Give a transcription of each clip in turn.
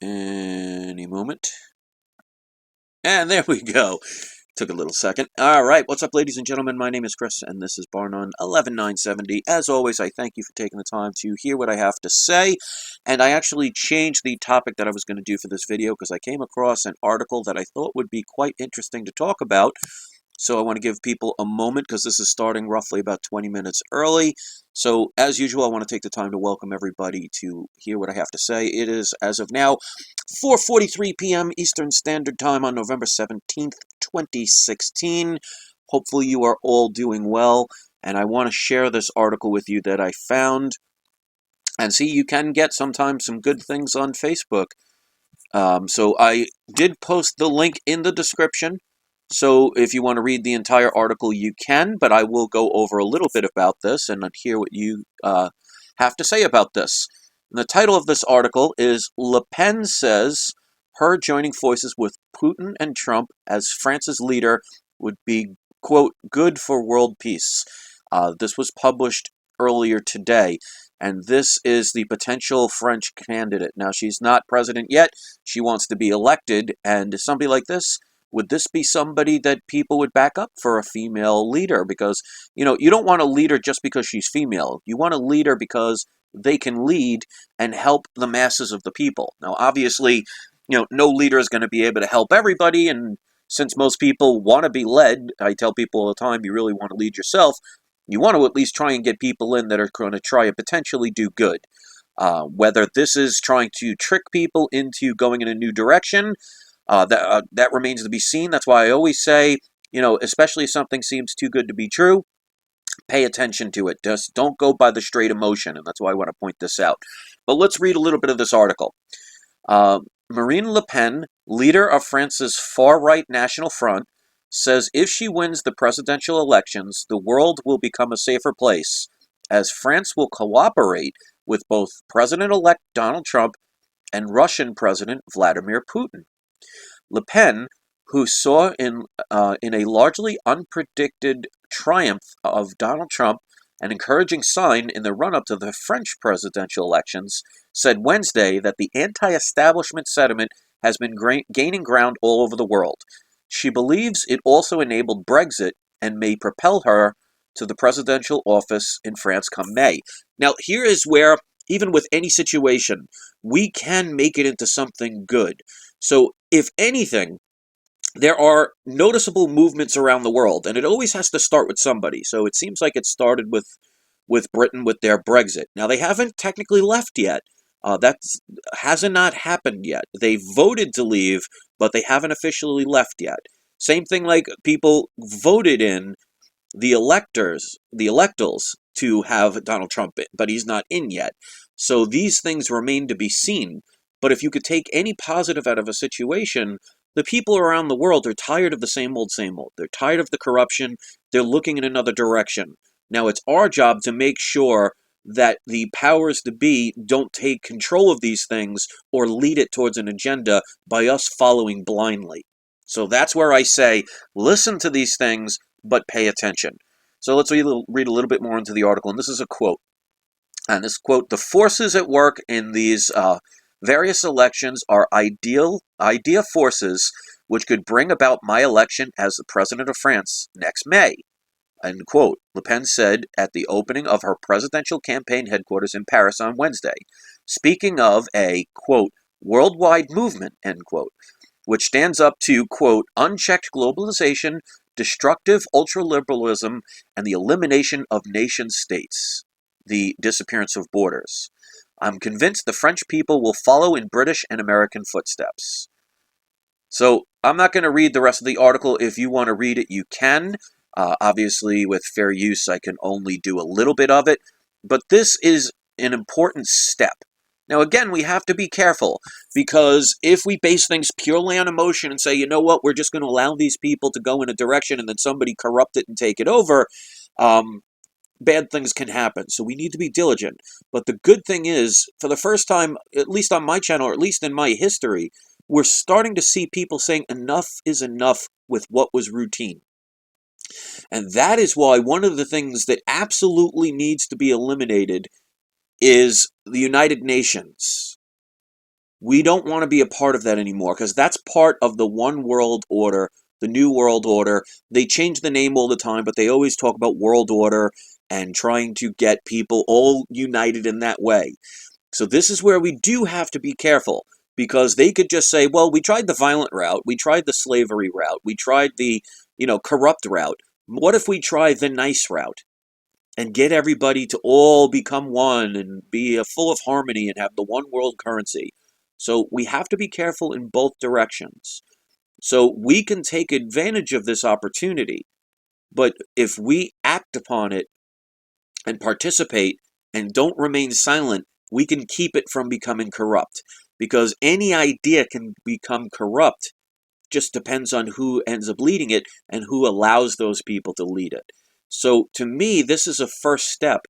any moment. And there we go. Took a little second. All right, what's up, ladies and gentlemen? My name is Chris, and this is Barnum 11970. As always, I thank you for taking the time to hear what I have to say. And I actually changed the topic that I was going to do for this video because I came across an article that I thought would be quite interesting to talk about. So I want to give people a moment because this is starting roughly about 20 minutes early. So as usual, I want to take the time to welcome everybody to hear what I have to say. It is, as of now, 4:43 p.m. Eastern Standard Time on November 17th, 2016. Hopefully you are all doing well, and I want to share this article with you that I found. And see, you can get sometimes some good things on Facebook. So I did post the link in the description. So if you want to read the entire article, you can, but I will go over a little bit about this and hear what you have to say about this. And the title of this article is Le Pen says her joining forces with Putin and Trump as France's leader would be, quote, good for world peace. This was published earlier today, and this is the potential French candidate. Now, she's not president yet. She wants to be elected, and somebody like this, would this be somebody that people would back up for a female leader? Because, you know, you don't want a leader just because she's female. You want a leader because they can lead and help the masses of the people. Now, obviously, you know, no leader is going to be able to help everybody, and since most people want to be led, I tell people all the time, you really want to lead yourself, you want to at least try and get people in that are going to try and potentially do good. Whether this is trying to trick people into going in a new direction, that remains to be seen. That's why I always say, you know, especially if something seems too good to be true, pay attention to it. Just don't go by the straight emotion, and that's why I want to point this out. But let's read a little bit of this article. Marine Le Pen, leader of France's far-right National Front, says if she wins the presidential elections, the world will become a safer place, as France will cooperate with both President-elect Donald Trump and Russian President Vladimir Putin. Le Pen, who saw in a largely unpredicted triumph of Donald Trump an encouraging sign in the run-up to the French presidential elections, said Wednesday that the anti-establishment sentiment has been gaining ground all over the world. She believes it also enabled Brexit and may propel her to the presidential office in France come May. Now, here is where, even with any situation, we can make it into something good. So, if anything, there are noticeable movements around the world, and it always has to start with somebody. So it seems like it started with Britain with their Brexit. Now, they haven't technically left yet. That hasn't not happened yet. They voted to leave, but they haven't officially left yet. Same thing like people voted in the electals to have Donald Trump in, but he's not in yet. So these things remain to be seen. But if you could take any positive out of a situation, the people around the world are tired of the same old, same old. They're tired of the corruption. They're looking in another direction. Now, it's our job to make sure that the powers to be don't take control of these things or lead it towards an agenda by us following blindly. So that's where I say, listen to these things, but pay attention. So let's read a little bit more into the article, and this is a quote. And this quote, the forces at work in these various elections are idea forces which could bring about my election as the president of France next May. End quote. Le Pen said at the opening of her presidential campaign headquarters in Paris on Wednesday, speaking of a, quote, worldwide movement, end quote, which stands up to, quote, unchecked globalization, destructive ultraliberalism, and the elimination of nation states, the disappearance of borders. I'm convinced the French people will follow in British and American footsteps. So I'm not going to read the rest of the article. If you want to read it, you can. Obviously, with fair use, I can only do a little bit of it. But this is an important step. Now, again, we have to be careful, because if we base things purely on emotion and say, you know what, we're just going to allow these people to go in a direction and then somebody corrupt it and take it over, bad things can happen. So we need to be diligent. But the good thing is, for the first time, at least on my channel, or at least in my history, we're starting to see people saying enough is enough with what was routine. And that is why one of the things that absolutely needs to be eliminated is the United Nations. We don't want to be a part of that anymore because that's part of the one world order, the new world order. They change the name all the time, but they always talk about world order and trying to get people all united in that way. So this is where we do have to be careful because they could just say, well, we tried the violent route, we tried the slavery route, we tried the, corrupt route. What if we try the nice route and get everybody to all become one and be full of harmony and have the one world currency? So we have to be careful in both directions. So we can take advantage of this opportunity, but if we act upon it and participate and don't remain silent, we can keep it from becoming corrupt. Because any idea can become corrupt, just depends on who ends up leading it and who allows those people to lead it. So to me, this is a first step.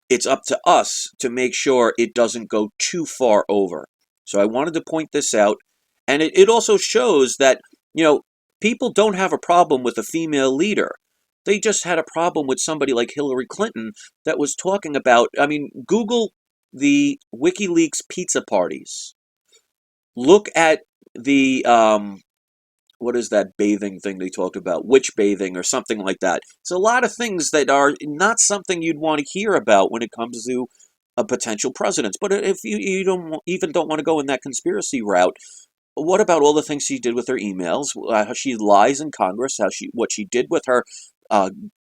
It's up to us to make sure it doesn't go too far over. So I wanted to point this out. And it also shows that, people don't have a problem with a female leader. They just had a problem with somebody like Hillary Clinton that was talking about, Google the WikiLeaks pizza parties. Look at the, what is that bathing thing they talked about? Witch bathing or something like that. It's a lot of things that are not something you'd want to hear about when it comes to a potential president. But if you don't want to go in that conspiracy route, what about all the things she did with her emails? How she lies in Congress? What she did with her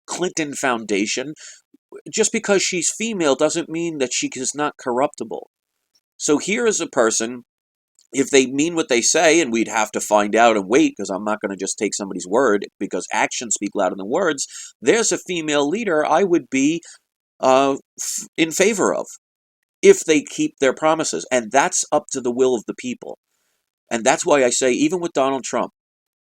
Clinton Foundation? Just because she's female doesn't mean that she is not corruptible. So here is a person, if they mean what they say, and we'd have to find out and wait, because I'm not going to just take somebody's word, because actions speak louder than words. There's a female leader I would be in favor of if they keep their promises, and that's up to the will of the people. And that's why I say, even with Donald Trump,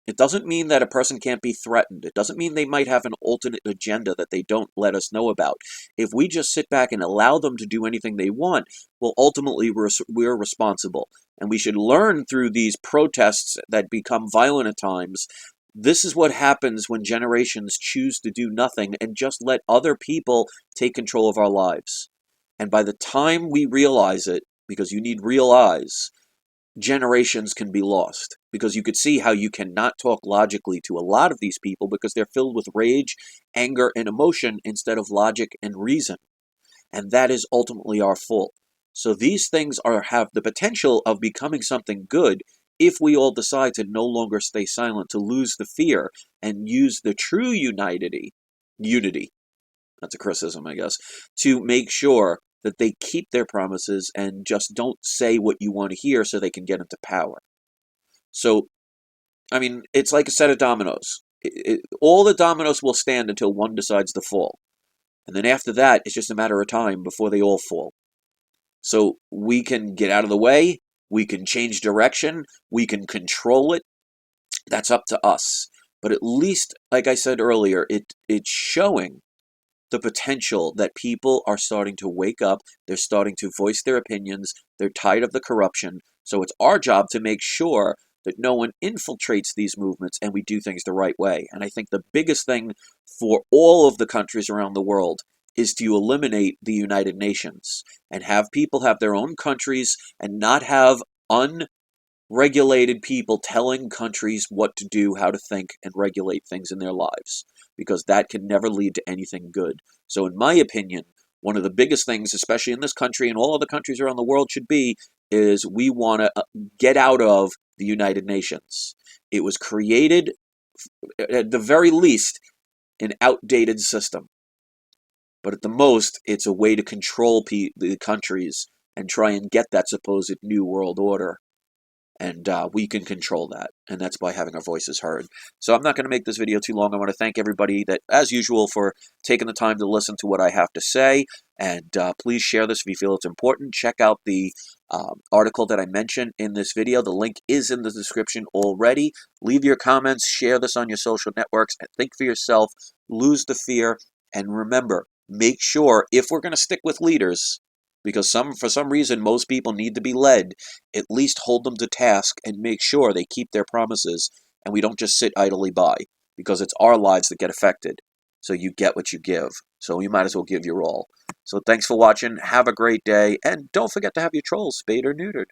it doesn't mean that a person can't be threatened. It doesn't mean they might have an alternate agenda that they don't let us know about. If we just sit back and allow them to do anything they want, well, ultimately we're responsible. And we should learn through these protests that become violent at times. This is what happens when generations choose to do nothing and just let other people take control of our lives. And by the time we realize it, because you need real eyes, generations can be lost, because you could see how you cannot talk logically to a lot of these people because they're filled with rage, anger, and emotion instead of logic and reason. And that is ultimately our fault. So these things have the potential of becoming something good if we all decide to no longer stay silent, to lose the fear and use the true unity, that's a criticism, I guess, to make sure that they keep their promises and just don't say what you want to hear so they can get into power. So, it's like a set of dominoes. All the dominoes will stand until one decides to fall. And then after that, it's just a matter of time before they all fall. So we can get out of the way, we can change direction, we can control it. That's up to us. But at least, like I said earlier, it's showing the potential that people are starting to wake up, they're starting to voice their opinions, they're tired of the corruption. So it's our job to make sure that no one infiltrates these movements and we do things the right way. And I think the biggest thing for all of the countries around the world is to eliminate the United Nations and have people have their own countries and not have unregulated people telling countries what to do, how to think, and regulate things in their lives, because that can never lead to anything good. So in my opinion, one of the biggest things, especially in this country and all other countries around the world, should be is we want to get out of the United Nations. It was created, at the very least, an outdated system. But at the most, it's a way to control the countries and try and get that supposed new world order. And we can control that, and that's by having our voices heard. So I'm not going to make this video too long. I want to thank everybody that, as usual, for taking the time to listen to what I have to say, and please share this if you feel it's important. Check out the article that I mentioned in this video. The link is in the description already. Leave your comments, share this on your social networks, and think for yourself, lose the fear, and remember, make sure, if we're going to stick with leaders, because for some reason most people need to be led, at least hold them to task and make sure they keep their promises and we don't just sit idly by, because it's our lives that get affected. So you get what you give. So you might as well give your all. So thanks for watching. Have a great day. And don't forget to have your trolls spayed or neutered.